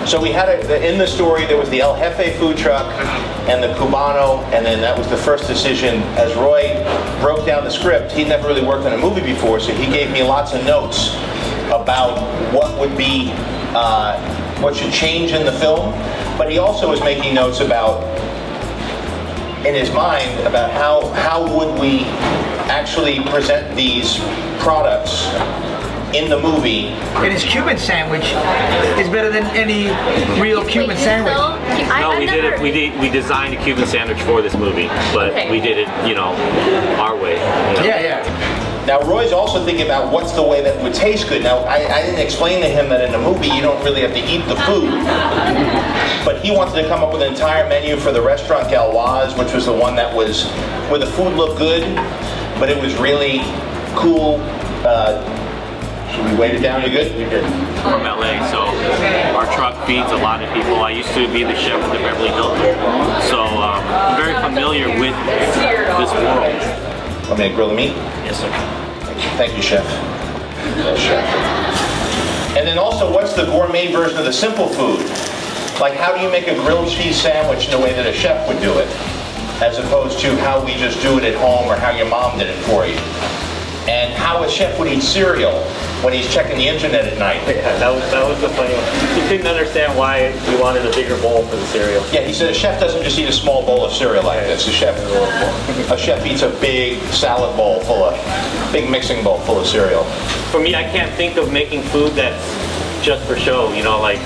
So we had in the story there was the El Jefe food truck and the Cubano, and then that was the first decision. As Roy broke down the script, he'd never really worked on a movie before, so he gave me lots of notes about what would be, what should change in the film. But he also was making notes about, in his mind, about how would we actually present these products in the movie. And his Cuban sandwich is better than any real Cuban sandwich. No, we did it. We designed a Cuban sandwich for this movie, but we did it, you know, our way. You know? Yeah. Now Roy's also thinking about what's the way that would taste good. Now I didn't explain to him that in a movie you don't really have to eat the food, but he wanted to come up with an entire menu for the restaurant Galois, which was the one that was where the food looked good, but it was really cool. Should we weight it down? You good? We did. From LA, so our truck feeds a lot of people. I used to be the chef at the Beverly Hilton, so I'm very familiar with this world. Want me to grill the meat? Yes, sir. Thank you, chef. Yes, chef. And then also, what's the gourmet version of the simple food? Like, how do you make a grilled cheese sandwich in the way that a chef would do it, as opposed to how we just do it at home or how your mom did it for you? And how a chef would eat cereal when he's checking the internet at night. Yeah, that was the funny one. He couldn't understand why we wanted a bigger bowl for the cereal. Yeah, he said a chef doesn't just eat a small bowl of cereal like this. A chef eats a big salad bowl full of, big mixing bowl full of cereal. For me, I can't think of making food that's just for show, you know, like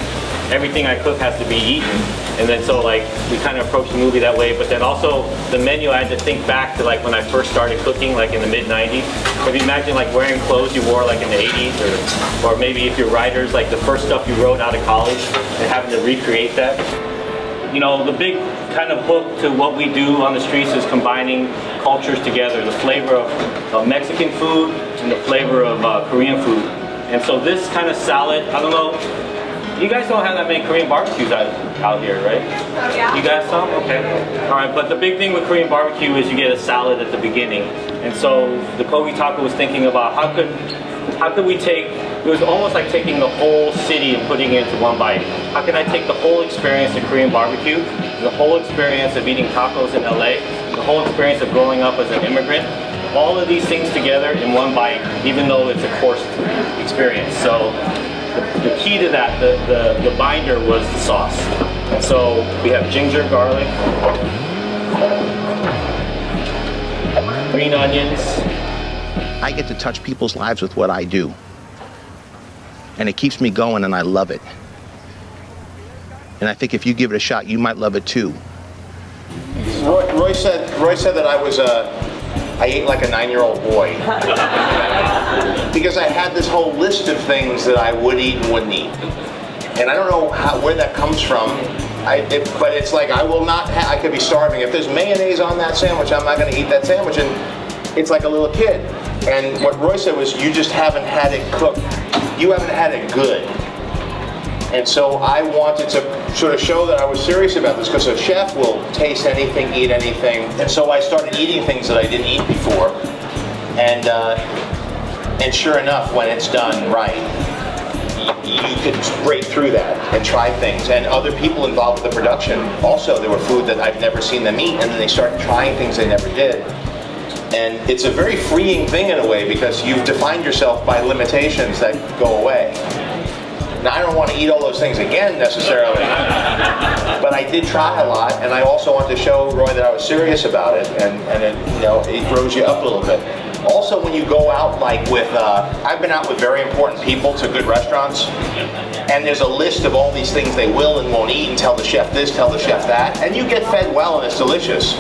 everything I cook has to be eaten. And then so like we kind of approached the movie that way, but then also the menu I had to think back to like when I first started cooking, like in the mid-90s. If you imagine like wearing clothes you wore like in the 80s, or maybe if you're writers, like the first stuff you wrote out of college and having to recreate that. You know, the big kind of hook to what we do on the streets is combining cultures together, the flavor of Mexican food and the flavor of Korean food. And so this kind of salad, I don't know, you guys don't have that many Korean barbecues out here, right? Oh, yeah. You got some? Okay. All right, but the big thing with Korean barbecue is you get a salad at the beginning. And so the Kogi Taco was thinking about how could we take, it was almost like taking the whole city and putting it into one bite. How can I take the whole experience of Korean barbecue, the whole experience of eating tacos in LA, the whole experience of growing up as an immigrant, all of these things together in one bite, even though it's a coarse experience. So the key to that, the binder was the sauce. And so we have ginger, garlic, green onions. I get to touch people's lives with what I do. And it keeps me going and I love it. And I think if you give it a shot, you might love it too. Roy said that I ate like a 9-year-old boy. Because I had this whole list of things that I would eat and wouldn't eat. And I don't know where that comes from, but it's like I will not, I could be starving. If there's mayonnaise on that sandwich, I'm not gonna eat that sandwich. And it's like a little kid. And what Roy said was, you just haven't had it cooked. You haven't had it good. And so I wanted to sort of show that I was serious about this, because a chef will taste anything, eat anything. And so I started eating things that I didn't eat before. And sure enough, when it's done right, you can break through that and try things. And other people involved with the production, also there were food that I've never seen them eat, and then they started trying things they never did. And it's a very freeing thing in a way, because you've defined yourself by limitations that go away. Now, I don't want to eat all those things again necessarily, but I did try a lot, and I also wanted to show Roy that I was serious about it, and it, you know, it rose you up a little bit. Also, when you go out, like with, I've been out with very important people to good restaurants, and there's a list of all these things they will and won't eat, and tell the chef this, tell the chef that, and you get fed well and it's delicious.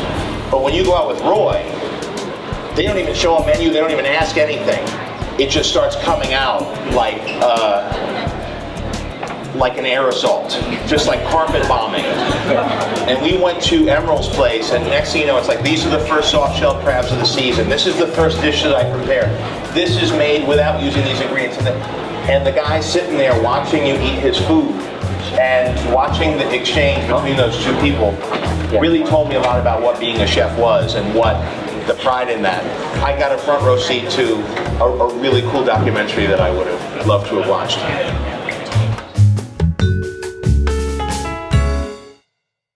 But when you go out with Roy, they don't even show a menu, they don't even ask anything. It just starts coming out like an air assault, just like carpet bombing. And we went to Emerald's place, and next thing you know, it's like, these are the first soft-shelled crabs of the season. This is the first dish that I prepared. This is made without using these ingredients. And the guy sitting there watching you eat his food and watching the exchange between those two people really told me a lot about what being a chef was and what the pride in that. I got a front row seat to a really cool documentary that I would have loved to have watched.